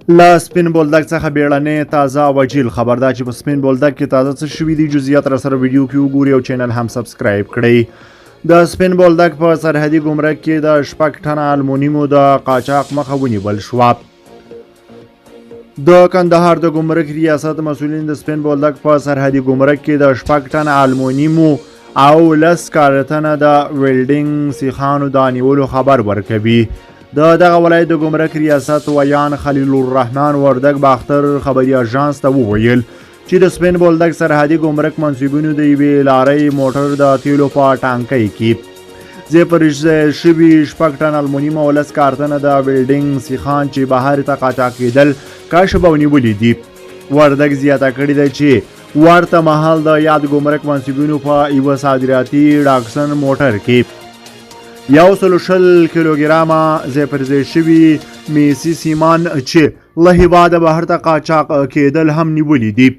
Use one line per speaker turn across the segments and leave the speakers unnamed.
له سپین بولدک څخه بیړنۍ تازه او وجیل خبر ده چې په سپین بولدک کې تازه څه شوي دي. جزئیات را سره ویډیو کې وګورئ او چینل هم سبسکرایب کړئ. د سپین بولدک په سرحدي ګمرک کې د 6 ټنه المونیمو د قاچاق مخه ونیول شوه. د کندهار د ګمرک ریاست مسؤلین د سپین بولدک په سرحدي ګمرک کې د 6 ټنه المونیمو او 10 کارتنه د ویلډینګ سیخانو د نیولو خبر ورکوي. د دغه ولایت د ګمرک ریاست ویان خلیل الرحمن وردګ باختر خبري اژانس ته وویل چې د سپین بولدک سرحدي ګمرک منصوبینو د یوې لارۍ موټر د تیلو په ټانکۍ کې ځای پر ځای شوي 6 ټن المونیم او 10 کارتنه د ویلډینګ سیخان چې بهر ته قاچاق کېدل کشف او نیولي دي. وردګ زیاته کړې ده چې ورته مهال د یاد ګمرک منصوبینو په یوه صادراتي ډاکسن موټر کې 120 کیلوګرامه ځای پر ځای شوي میسي سیمان چې له هېواده بهر ته قاچاق کېدل هم نیولي دي.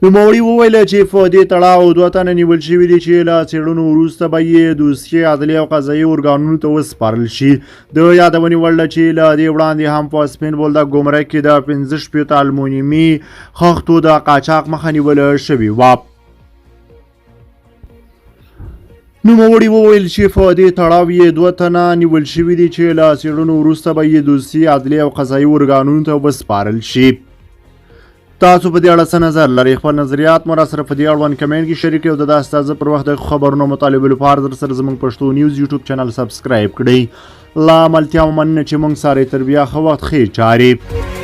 نوموړي وویل چې په دې تړاو 2 تنه نیول شوي دي چې له څېړنو وروسته به یې دوسیې عدلیې او قضایي ارګانونو ته وسپارل شي. د یادونې وړ ده چې له دې وړاندې هم په سپین بولدک ګمرک کې د 15 المونیمي خښتو د قاچاق مخه نیول شوې وه. نوموړي وویل چې په دې تړاو یې 2 تنه نیول شوي دي چې له څېړنو وروسته به یې دوسیې عدلیې او قضایي ارګانونو ته وسپارل شي. تاسو په دې اړه څه نظر لرئ؟ خپل نظریات مو راسره په دې اړوند کمنټ کې شریک کړئ او د داسې تازه پر وخت د خبرونو مطالبه لپاره در سره زموږ پښتو نیوز یوټیوب چینل سبسکرایب کړئ. لا ملتیا مننه چې موږ سره تر بیا ښه وخت ښې چارې